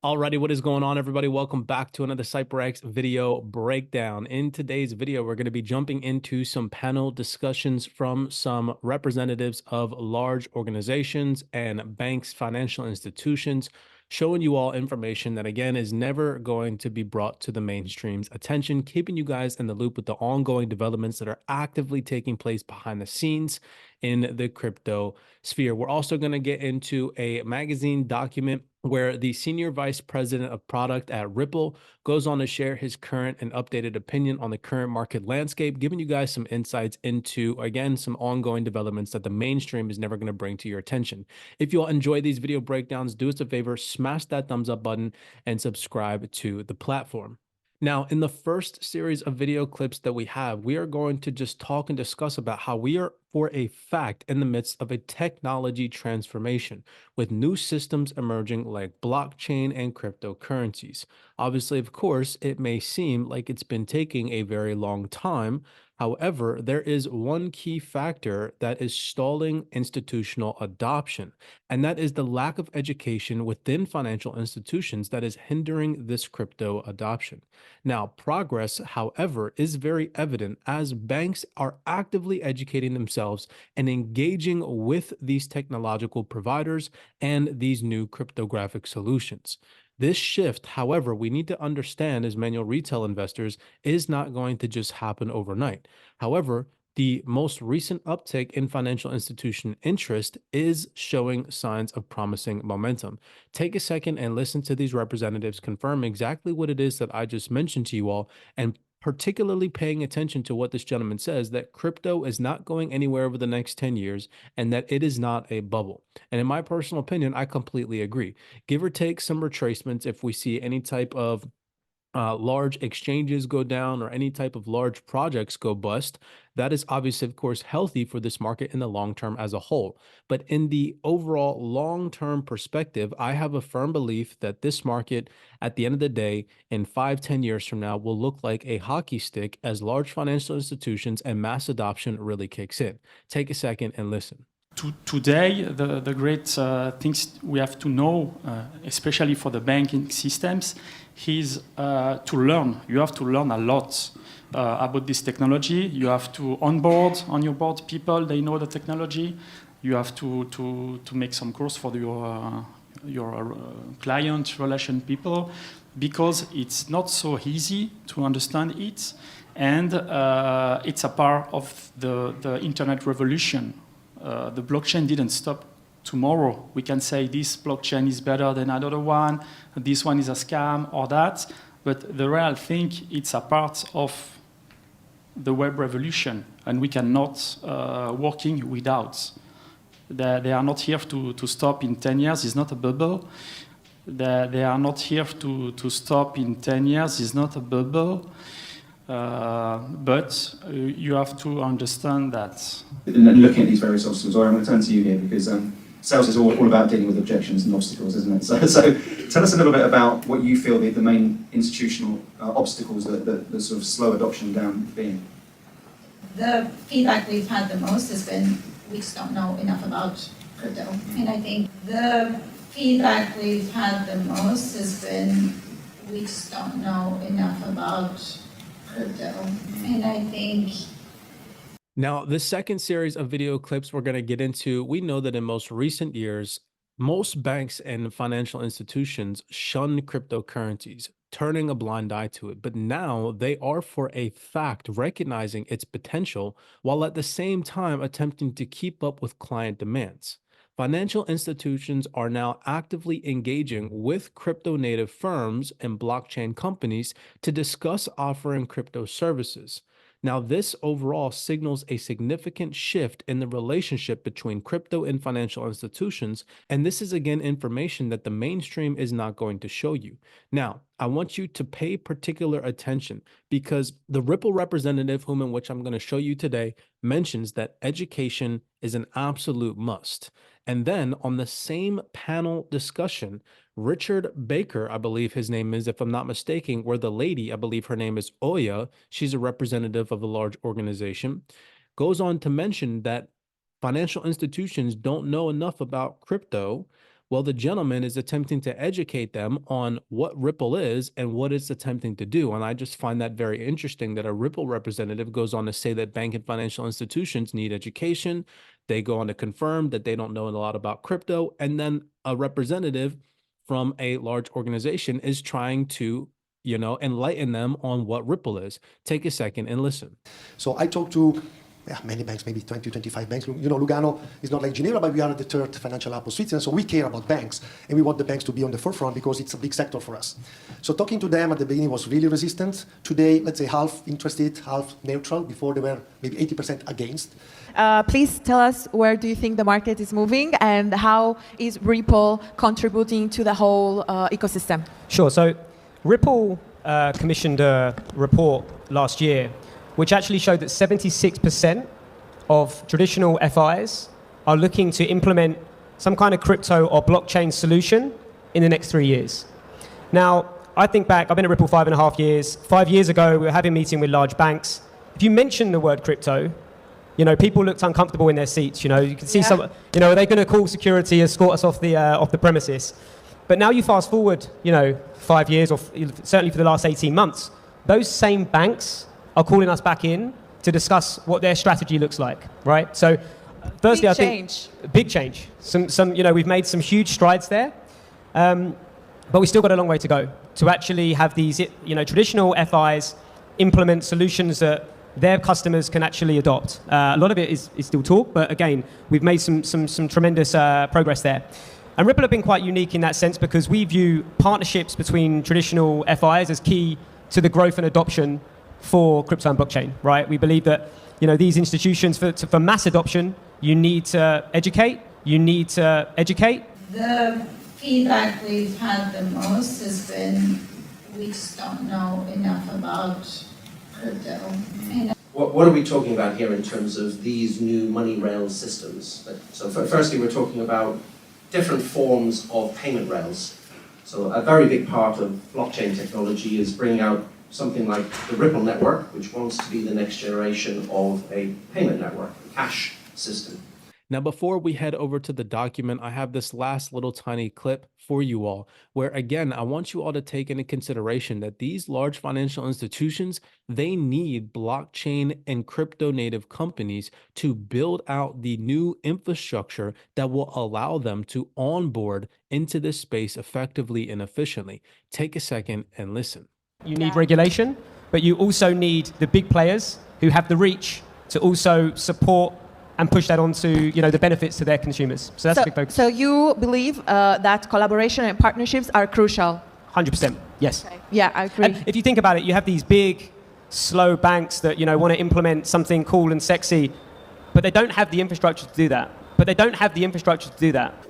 Alrighty, what is going on, everybody? Welcome back to another CYPRX video breakdown. In today's video, we're going to be jumping into some panel discussions from some representatives of large organizations and banks, financial institutions, showing you all information that, again, is never going to be brought to the mainstream's attention, keeping you guys in the loop with the ongoing developments that are actively taking place behind the scenes in the crypto sphere. We're also going to get into a magazine document where the senior vice president of product at Ripple goes on to share his current and updated opinion on the current market landscape, giving you guys some insights into, again, some ongoing developments that the mainstream is never going to bring to your attention. If you all enjoy these video breakdowns, do us a favor, smash that thumbs up button and subscribe to the platform. Now, in the first series of video clips that we have, we are going to just talk and discuss about how we are, for a fact, in the midst of a technology transformation with new systems emerging like blockchain and cryptocurrencies. Obviously, of course, it may seem like it's been taking a very long time. However, there is one key factor that is stalling institutional adoption, and that is the lack of education within financial institutions that is hindering this crypto adoption. Now, progress, however, is very evident as banks are actively educating themselves and engaging with these technological providers and these new cryptographic solutions. This shift, however, we need to understand as manual retail investors is not going to just happen overnight. However, the most recent uptick in financial institution interest is showing signs of promising momentum. Take a second and listen to these representatives confirm exactly what it is that I just mentioned to you all, and particularly paying attention to what this gentleman says, that crypto is not going anywhere over the next 10 years and that it is not a bubble. And in my personal opinion, I completely agree. Give or take some retracements, if we see any type of large exchanges go down or any type of large projects go bust, that is obviously, of course, healthy for this market in the long term as a whole. But in the overall long term perspective, I have a firm belief that this market, at the end of the day, in 5, 10 years from now, will look like a hockey stick as large financial institutions and mass adoption really kicks in. Take a second and listen. Today, the great things we have to know, especially for the banking systems, is to learn. You have to learn a lot about this technology. You have to onboard on your board people, they know the technology. You have to make some course for your client relation people, because it's not so easy to understand it, and it's a part of the internet revolution. The blockchain didn't stop tomorrow. We can say this blockchain is better than another one, this one is a scam or that, but the real thing, it's a part of the web revolution, and we cannot working without. They are not here to stop in 10 years, it's not a bubble. They are not here to stop in 10 years, it's not a bubble. But you have to understand that. Looking at these various obstacles, I'm going to turn to you here, because sales is all about dealing with objections and obstacles, isn't it? So tell us a little bit about what you feel the main institutional obstacles that sort of slow adoption down being. The feedback we've had the most has been, we just don't know enough about crypto. And I think the feedback we've had the most has been, we just don't know enough about crypto. And I think... Now, the second series of video clips we're going to get into, we know that in most recent years, most banks and financial institutions shun cryptocurrencies, turning a blind eye to it. But now they are, for a fact, recognizing its potential while at the same time attempting to keep up with client demands. Financial institutions are now actively engaging with crypto native firms and blockchain companies to discuss offering crypto services. Now, this overall signals a significant shift in the relationship between crypto and financial institutions, and this is again information that the mainstream is not going to show you. Now, I want you to pay particular attention, because the Ripple representative, whom in which I'm going to show you today, mentions that education is an absolute must. And then on the same panel discussion, Richard Baker, I believe his name is, if I'm not mistaken, where the lady, I believe her name is Oya, she's a representative of a large organization, goes on to mention that financial institutions don't know enough about crypto, Well, the gentleman is attempting to educate them on what Ripple is and what it's attempting to do. And I just find that very interesting that a Ripple representative goes on to say that bank and financial institutions need education. They go on to confirm that they don't know a lot about crypto. And then a representative from a large organization is trying to, enlighten them on what Ripple is. Take a second and listen. So I talked to many banks, maybe 20, 25 banks. Lugano is not like Geneva, but we are the third financial hub of Switzerland, so we care about banks, and we want the banks to be on the forefront because it's a big sector for us. So talking to them at the beginning was really resistant. Today, let's say half interested, half neutral. Before they were maybe 80% against. Please tell us, where do you think the market is moving and how is Ripple contributing to the whole ecosystem? Sure. So Ripple commissioned a report last year which actually showed that 76% of traditional FIs are looking to implement some kind of crypto or blockchain solution in the next 3 years. Now, I think back, I've been at Ripple 5.5 years. 5 years ago, we were having a meeting with large banks. If you mention the word crypto, people looked uncomfortable in their seats. You can see some, are they going to call security, escort us off the premises? But now you fast forward, 5 years, or certainly for the last 18 months, those same banks are calling us back in to discuss what their strategy looks like, right? So, firstly, big change. We've made some huge strides there, but we still got a long way to go to actually have these, traditional FIs implement solutions that their customers can actually adopt. A lot of it is still talk, but again, we've made some tremendous progress there. And Ripple have been quite unique in that sense because we view partnerships between traditional FIs as key to the growth and adoption for crypto and blockchain, right? We believe that, these institutions, for mass adoption, you need to educate. The feedback we've had the most has been, we just don't know enough about crypto. What are we talking about here in terms of these new money rails systems? So firstly, we're talking about different forms of payment rails. So a very big part of blockchain technology is bringing out something like the Ripple network, which wants to be the next generation of a payment network, a cash system. Now, before we head over to the document, I have this last little tiny clip for you all, where again, I want you all to take into consideration that these large financial institutions, they need blockchain and crypto native companies to build out the new infrastructure that will allow them to onboard into this space effectively and efficiently. Take a second and listen. You need regulation, but you also need the big players who have the reach to also support and push that on to the benefits to their consumers. So that's a big focus. So you believe that collaboration and partnerships are crucial? 100%, yes. Okay. Yeah, I agree. And if you think about it, you have these big, slow banks that want to implement something cool and sexy, but they don't have the infrastructure to do that.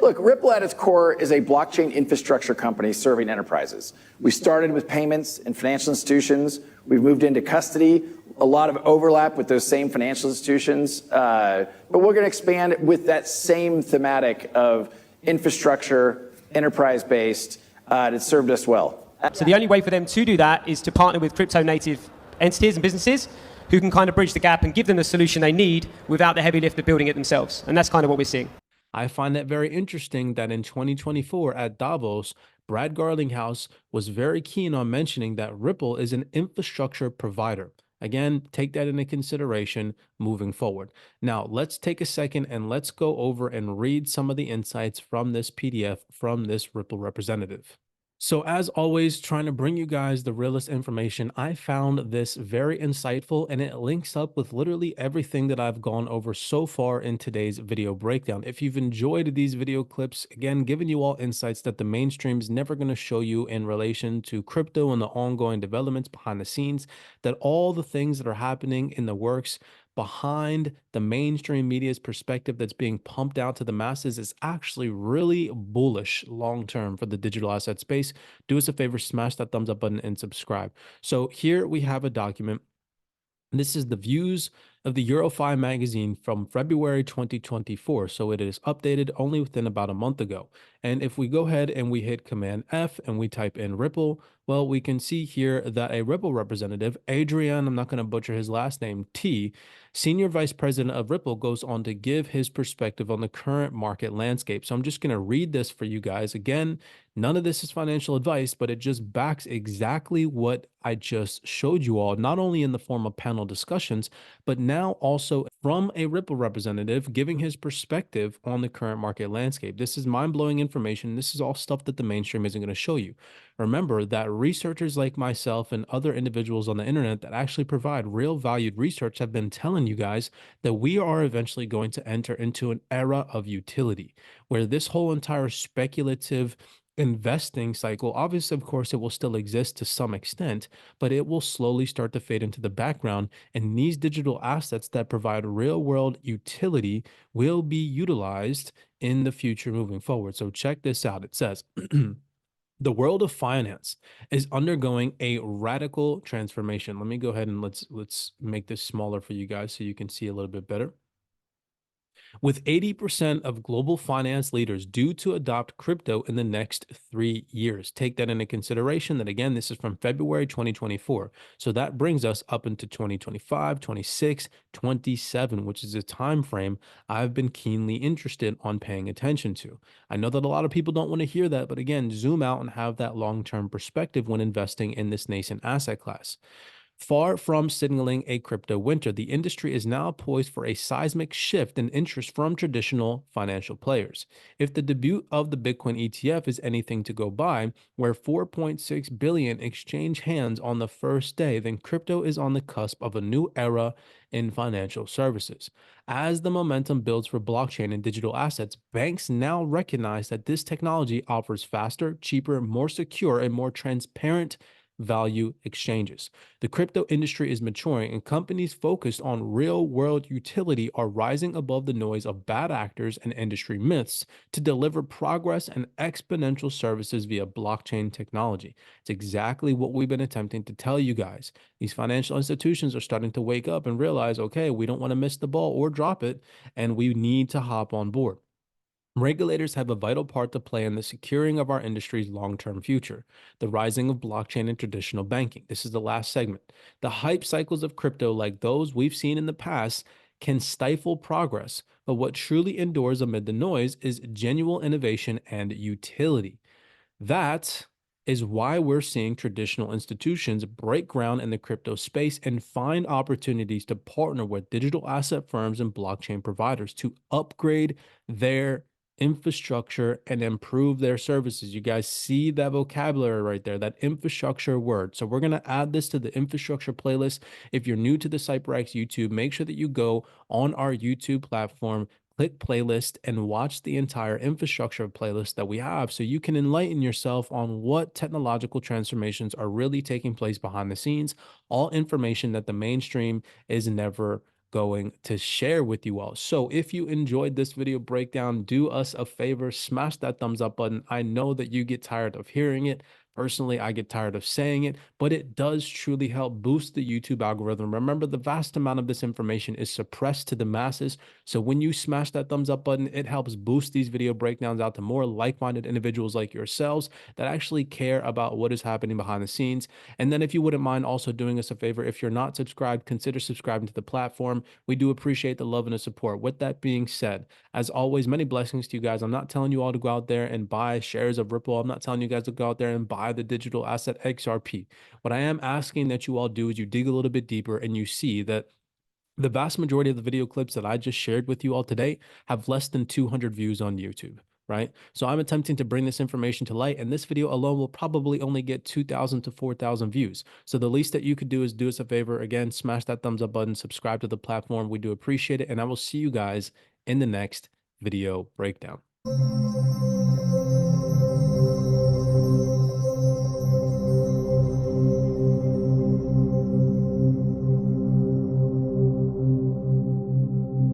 Look, Ripple at its core is a blockchain infrastructure company serving enterprises. We started with payments and financial institutions. We've moved into custody, a lot of overlap with those same financial institutions. But we're going to expand with that same thematic of infrastructure, enterprise-based, that served us well. So the only way for them to do that is to partner with crypto native entities and businesses who can kind of bridge the gap and give them the solution they need without the heavy lift of building it themselves. And that's kind of what we're seeing. I find that very interesting that in 2024 at Davos, Brad Garlinghouse was very keen on mentioning that Ripple is an infrastructure provider. Again, take that into consideration moving forward. Now, let's take a second and let's go over and read some of the insights from this PDF from this Ripple representative. So as always, trying to bring you guys the realest information, I found this very insightful and it links up with literally everything that I've gone over so far in today's video breakdown. If you've enjoyed these video clips, again, giving you all insights that the mainstream is never going to show you in relation to crypto and the ongoing developments behind the scenes, that all the things that are happening in the works behind the mainstream media's perspective that's being pumped out to the masses is actually really bullish long-term for the digital asset space. Do us a favor, smash that thumbs up button and subscribe. So here we have a document. This is the views of the Eurofi magazine from February 2024. So it is updated only within about a month ago. And if we go ahead and we hit Command F and we type in Ripple, well, we can see here that a Ripple representative, Adrian, I'm not going to butcher his last name, T, Senior Vice President of Ripple, goes on to give his perspective on the current market landscape. So I'm just going to read this for you guys. Again, none of this is financial advice, but it just backs exactly what I just showed you all, not only in the form of panel discussions, but now also from a Ripple representative giving his perspective on the current market landscape. This is mind-blowing information. This is all stuff that the mainstream isn't going to show you. Remember that researchers like myself and other individuals on the internet that actually provide real valued research have been telling you guys that we are eventually going to enter into an era of utility where this whole entire speculative investing cycle, obviously, of course, it will still exist to some extent, but it will slowly start to fade into the background. And these digital assets that provide real world utility will be utilized in the future moving forward. So check this out. It says, the world of finance is undergoing a radical transformation. Let me go ahead and let's make this smaller for you guys so you can see a little bit better. With 80% of global finance leaders due to adopt crypto in the next 3 years. Take that into consideration that, again, this is from February 2024. So that brings us up into 2025, 26, 27, which is a time frame I've been keenly interested on paying attention to. I know that a lot of people don't want to hear that, but again, zoom out and have that long-term perspective when investing in this nascent asset class. Far from signaling a crypto winter, the industry is now poised for a seismic shift in interest from traditional financial players. If the debut of the Bitcoin ETF is anything to go by, where 4.6 billion exchange hands on the first day, then crypto is on the cusp of a new era in financial services. As the momentum builds for blockchain and digital assets, banks now recognize that this technology offers faster, cheaper, more secure, and more transparent value exchanges. The crypto industry is maturing, and companies focused on real world utility are rising above the noise of bad actors and industry myths to deliver progress and exponential services via blockchain technology. It's exactly what we've been attempting to tell you guys. These financial institutions are starting to wake up and realize, okay, we don't want to miss the ball or drop it, and we need to hop on board. Regulators have a vital part to play in the securing of our industry's long-term future. The rising of blockchain and traditional banking. This is the last segment. The hype cycles of crypto, like those we've seen in the past, can stifle progress, but what truly endures amid the noise is genuine innovation and utility. That is why we're seeing traditional institutions break ground in the crypto space and find opportunities to partner with digital asset firms and blockchain providers to upgrade their infrastructure and improve their services. You guys see that vocabulary right there, that infrastructure word. So we're going to add this to the infrastructure playlist. If you're new to the CYPRX YouTube, make sure that you go on our YouTube platform, click playlist, and watch the entire infrastructure playlist that we have so you can enlighten yourself on what technological transformations are really taking place behind the scenes. All information that the mainstream is never going to share with you all. So if you enjoyed this video breakdown, do us a favor, smash that thumbs up button. I know that you get tired of hearing it. Personally, I get tired of saying it, but it does truly help boost the YouTube algorithm. Remember, the vast amount of this information is suppressed to the masses. So when you smash that thumbs up button, it helps boost these video breakdowns out to more like-minded individuals like yourselves that actually care about what is happening behind the scenes. And then if you wouldn't mind also doing us a favor, if you're not subscribed, consider subscribing to the platform. We do appreciate the love and the support. With that being said, as always, many blessings to you guys. I'm not telling you all to go out there and buy shares of Ripple. I'm not telling you guys to go out there and buy the digital asset XRP. What I am asking that you all do is you dig a little bit deeper and you see that the vast majority of the video clips that I just shared with you all today have less than 200 views on YouTube, right? So I'm attempting to bring this information to light, and this video alone will probably only get 2,000 to 4,000 views. So the least that you could do is do us a favor. Again, smash that thumbs up button, subscribe to the platform. We do appreciate it, and I will see you guys in the next video breakdown.